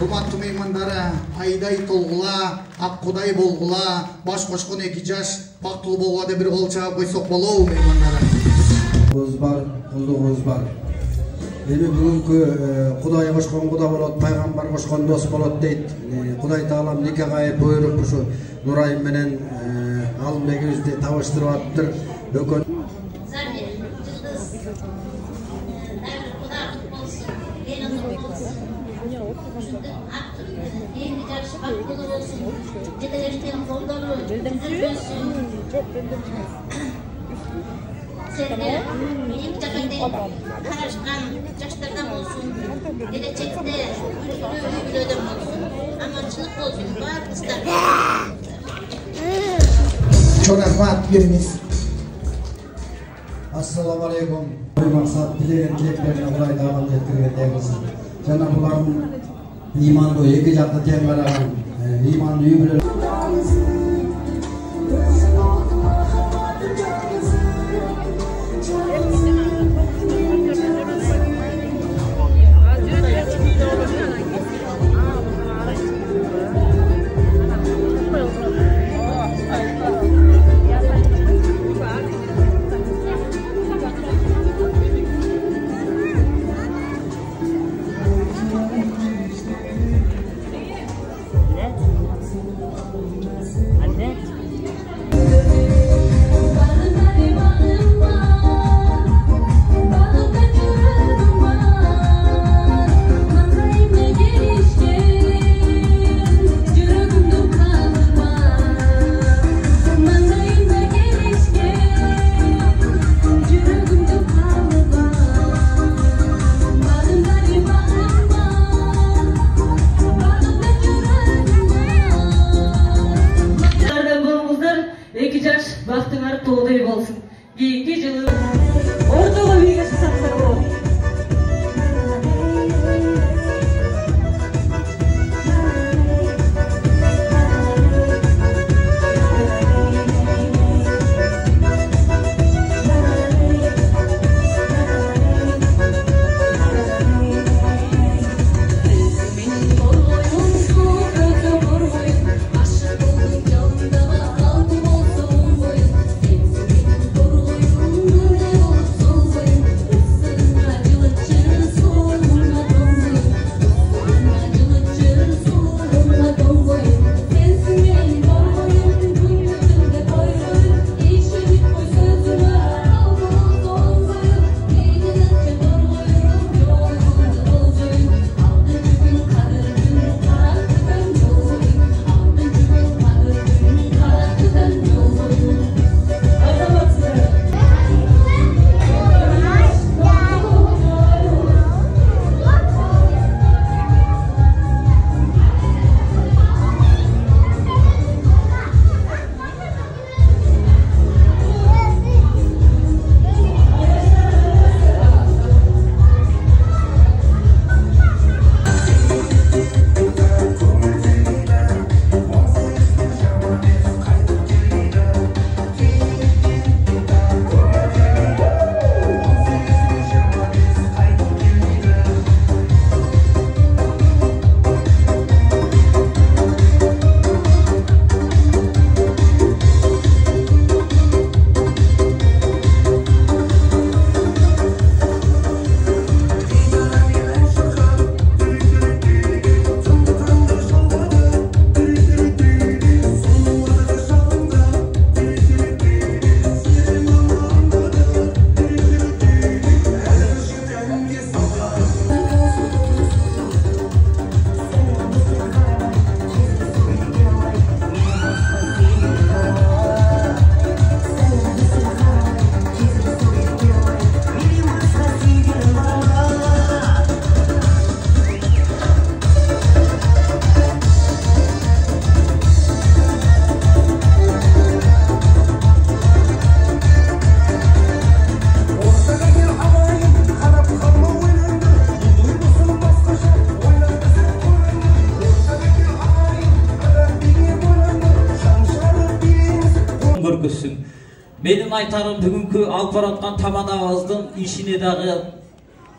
Урматтуу меймандары, айдай толгула, аккудай болгула, баш кошкон 2 жаш бактылуу болгула деп бир кол чаап койсок болобу меймандары? Бар, кулдугубуз бар. Эми бүгүнкү Кудай кошкон Куда болот, пайгамбар кошкон дос болот дейт. Кудай таалам никага буйруп ушу Нурайым менен Алымбегибизди табыштырып атыптыр. Бөкөн Sizler benim takımda karışkan yaşlardan olsun, gelecekte ülkülü ödem olsun, amaçlık olsun, var ister. Çok rahmat biriniz. Assalamu alaikum. Maksat dileyen dileklerini Kuday taala yetkirgende kılsın. Jana buların imanlı iki jakты teң караган imanlı үй бүлө Vaxtınlar toğday olsun. Keyinki жылы ortaga birge çıksaklar olur. Benim aytarım bugünkü alып бараткан тамадабыздын ишине дагы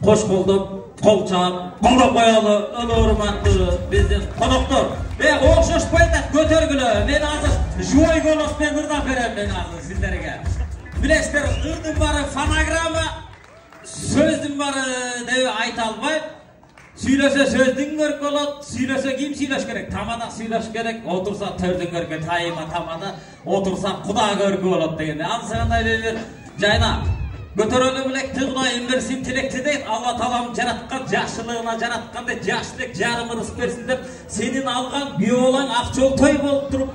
qo'sh qo'llab qo'lchab qo'llab qo'yali hurmatli bizning qo'noqlar o'xshash paytat ko'targili men hozir jo'y golosdan birdan beraman men hozir sizlarga bilasizlar irdim bari fonogramma so'zdim bari deb ayta olmayman Söylese sözdün görk olat, söylese kim söyleş gerek? Tamada söyleş gerek, otursa tördün görke, tayima tamada, otursa kuda görke olat degende. Ansıgınday bir jayna, götörölü bilek tığdayım versin, tilekti deyip, Allah talam jaratkan, jaşılığına jaratkan de, jaşlık jarımı rızk versin dep, senin algan bir olan akçol toy bolup durup,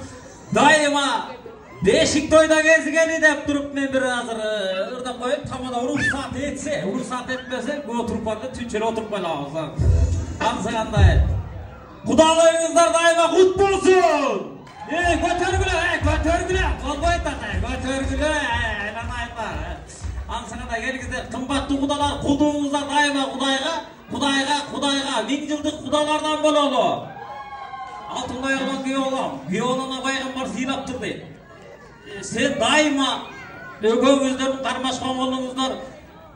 daima değişik toyda gezgeni dep durup men bir hazır ırda koyup tamada ruhsat etse, ruhsat etmese oturup vardı tüçeri oturup böyle ağızdan. Ansıgınday. Kudalığınızlar daima kut bulsun. Götörgüle. Olmayın da götörgüle. Lan aytlar. Ansıgınday gelgizler kımbatlı kudalar kuduğunuzlar daima Kudayga. 1000 yıldık kudalardan bolalı. Altında yalan Giyoğlan'a baygambar silap durdu. Sen daima ökөңүздөрдүн кармашкан колуңуздар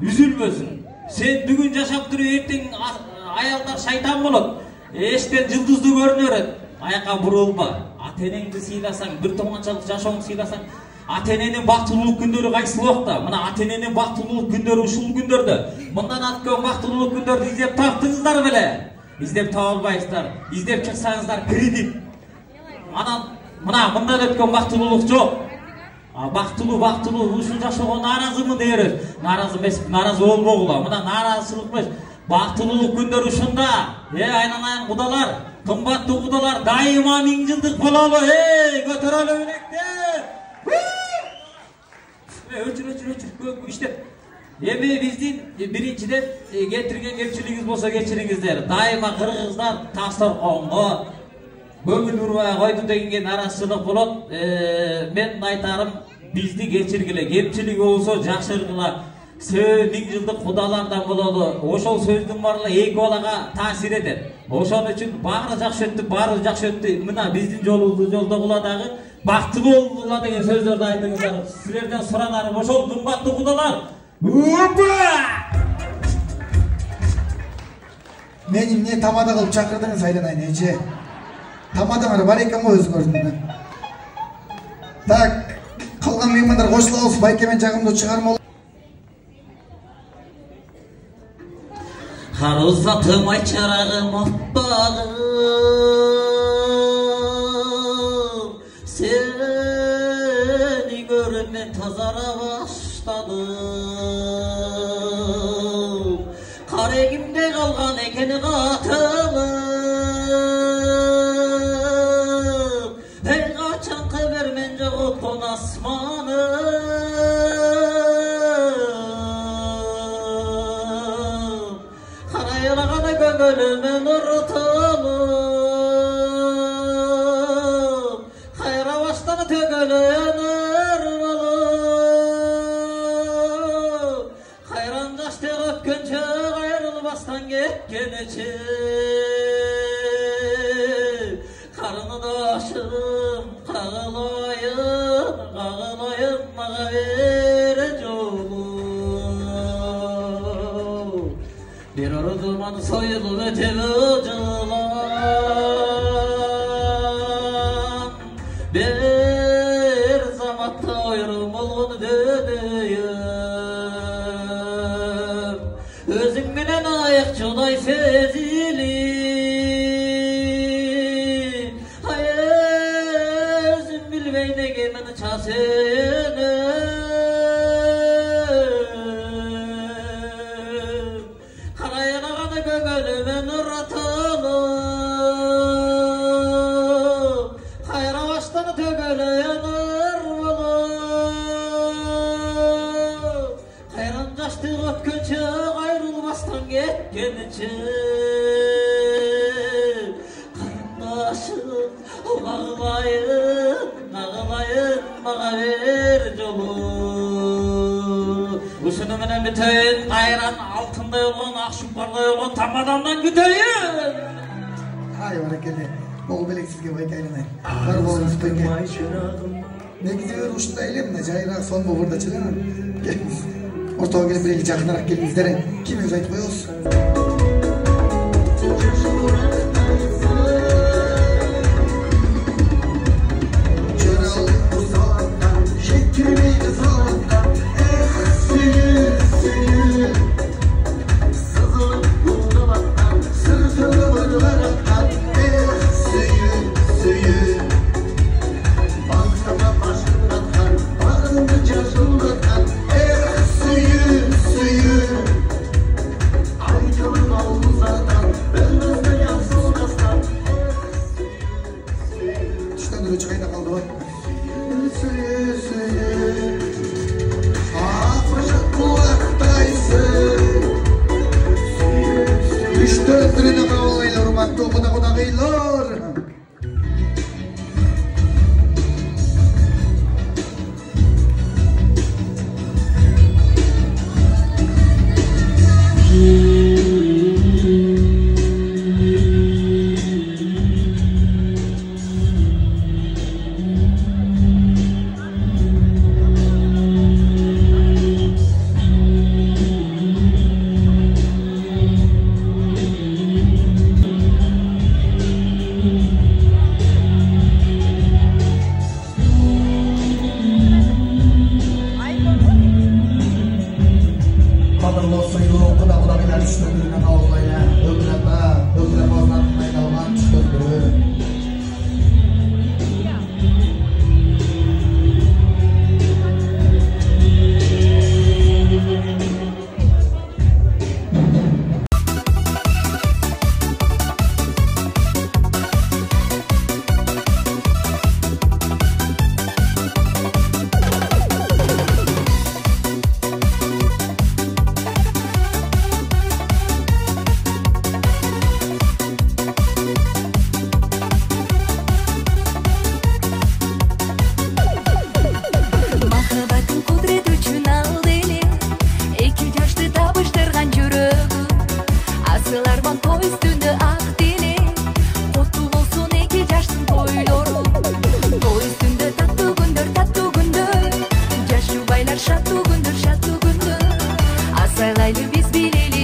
үзүлбөсүн. Sen бүгүн жашап туруп эртең аялдар шайтан болот. Эштен жылдызды көрүнөрөт. Аяка бурулба. Ата-энеңди сыйласаң, бир томончалык жашооңду сыйласаң, ата-эненин бактылуулук күндөрү кайсы убакта? Мына ата-эненин бактылуулук күндөрү ушул күндөрдө. Мындан аткан бактылуулук күндөрдү издеп таптыңыздар беле? Издеп таба албайсыздар. Издеп чыксаңыздар кредит. Анан мындан өткөн бактылуулук жок. Бактылуу ушул жашоого нааразымын дээрез. Нааразы эмес, нааразы болбогула. Мына нааразычылык эмес. Бактылуулук күндөр ушунда. Айнанайын кудалар, кымбаттуу кудалар дайыма 1000 жылдык бололу. Көтөрөлү билектер. Өчүр көп иштеп. Эми биздин биринчиден кетирген кемчилигиз болсо кечириңиздер. Дайыма кыргыздар тастар коомго көңүл урбай койду дегенге наразычылык болот. Мен айтарым бизди кечиргиле, кемчилиги болсо жакшыргыла. 1000 жылдык кудалардан бололу. Ошол сөздүн барлыгы эки балага таасир этет. Ошон үчүн баары жакшы өттү. Мына биздин жолдогула дагы бактылуу болгула деген сөздөрдү айтыңыздар. Силерден суранарым ошол кымбаттуу кудалар. Мени эмне тамада кылып чакырдыңыз айланайын эже? Тамадаңар бар экен го өзүңөрдүн. Так, калган меймандар кошулабыз, байкемен жагымдуу чыгарма. Харузатым ай чарагым оттагым, сени көрүп мен тазара баштадым. Карегимде калган экен катылым, эй качан кыбер мен жоготкон асманым. Карайлагана көңүлүмө нуртулуп, кайра баштан төгөлөнөр болуп, кайран жашты өткөнчө кайрылбастан кеткенечи. Карындашым кагылайын мага бере жолу. Bir orduman soyulup ötüp жылан, bir zamatda ayrım olgun dönüyüm. Özüm bilen ayık çoday sezili, ay özüm bilmeyne gemini çasını. Gönlüme nurtulup, kayra baştan tögeleyenir olup, kayran jaştı ötkönçe ayrılmastan getkeniçi. Karındaşım ağlayın mağa ver jolu. Ушуну менен бүтөйүн, кайран алтындай болгон, ак шуңкардай болгон тамадамдан бүтөйүн. Ай баракелде. Бул белек сизге байке айланайын. Бар болуңуз байке. Негизи ушундай эле мына жайыраак сонбу бурда чыгам. ортого келип бир эле жакыныраак келиңиздер. Кимиңиз айтып коебуз?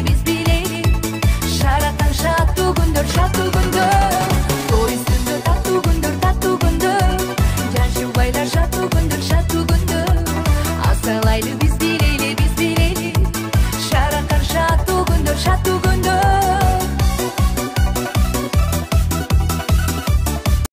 Biz bileli, şaratan şattu gündür.